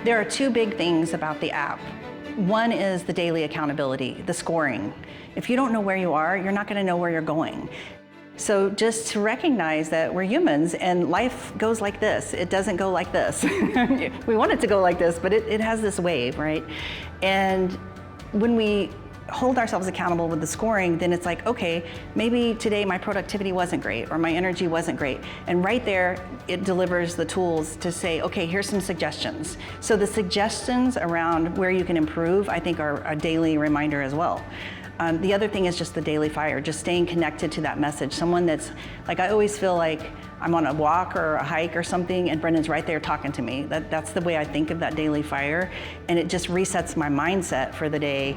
There are two big things about the app. One is the daily accountability, the scoring. If you don't know where you are, you're not going to know where you're going. So just to recognize that we're humans and life goes like this. It doesn't go like this. We want it to go like this, but it has this wave, right? And when we hold ourselves accountable with the scoring, then it's like, okay, maybe today my productivity wasn't great or my energy wasn't great. And right there, it delivers the tools to say, okay, here's some suggestions. So the suggestions around where you can improve, I think are a daily reminder as well. The other thing is just the daily fire, just staying connected to that message. Someone that's, like, I always feel like I'm on a walk or a hike or something and Brendan's right there talking to me. That's the way I think of that daily fire. And it just resets my mindset for the day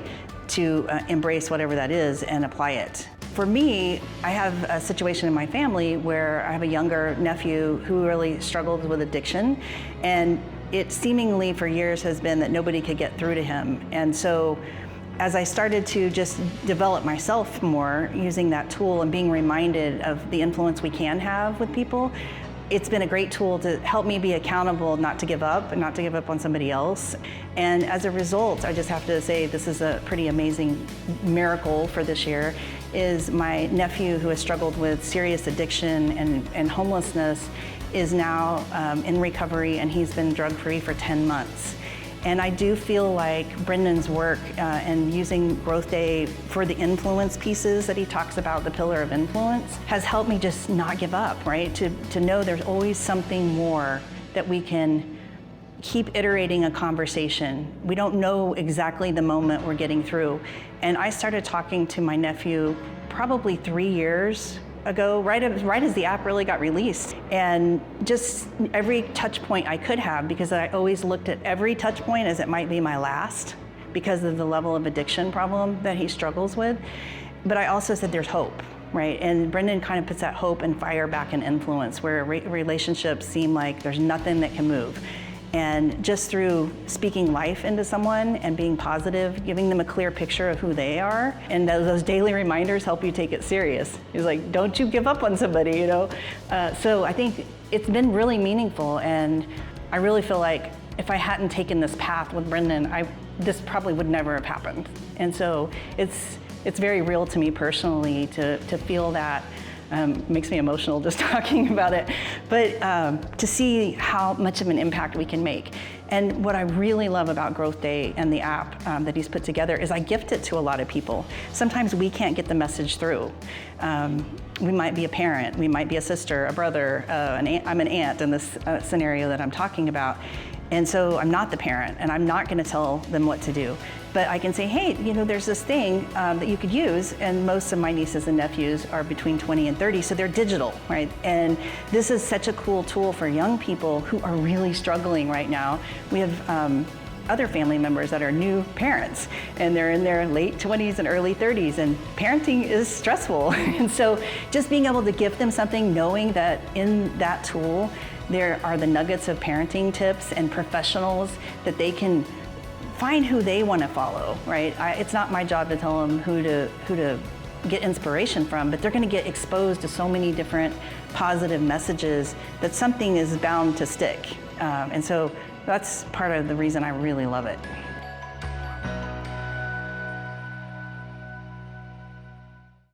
to embrace whatever that is and apply it. For me, I have a situation in my family where I have a younger nephew who really struggled with addiction, and it seemingly for years has been that nobody could get through to him. And so as I started to just develop myself more using that tool and being reminded of the influence we can have with people, it's been a great tool to help me be accountable, not to give up and not to give up on somebody else. And as a result, I just have to say this is a pretty amazing miracle for this year, is my nephew who has struggled with serious addiction and homelessness is now in recovery, and he's been drug-free for 10 months. And I do feel like Brendan's work and using GrowthDay for the influence pieces that he talks about, the pillar of influence, has helped me just not give up, right? To know there's always something more that we can keep iterating a conversation. We don't know exactly the moment we're getting through. And I started talking to my nephew probably 3 years ago, right as the app really got released. And just every touch point I could have, because I always looked at every touch point as it might be my last because of the level of addiction problem that he struggles with. But I also said there's hope, right? And Brendan kind of puts that hope and fire back in influence, where relationships seem like there's nothing that can move. And just through speaking life into someone and being positive, giving them a clear picture of who they are, and those daily reminders help you take it serious. He's like, don't you give up on somebody, you know? So I think it's been really meaningful, and I really feel like if I hadn't taken this path with Brendan, this probably would never have happened. And so it's very real to me personally to feel that. Makes me emotional just talking about it, but to see how much of an impact we can make. And what I really love about GrowthDay and the app that he's put together is I gift it to a lot of people. Sometimes we can't get the message through. We might be a parent, we might be a sister, a brother, I'm an aunt in this scenario that I'm talking about. And so I'm not the parent, and I'm not gonna tell them what to do. But I can say, hey, you know, there's this thing that you could use, and most of my nieces and nephews are between 20 and 30, so they're digital, right? And this is such a cool tool for young people who are really struggling right now. We have other family members that are new parents, and they're in their late 20s and early 30s, and parenting is stressful. And so just being able to give them something, knowing that in that tool, there are the nuggets of parenting tips and professionals that they can find who they want to follow, right? It's not my job to tell them who to get inspiration from, but they're going to get exposed to so many different positive messages that something is bound to stick. And so that's part of the reason I really love it.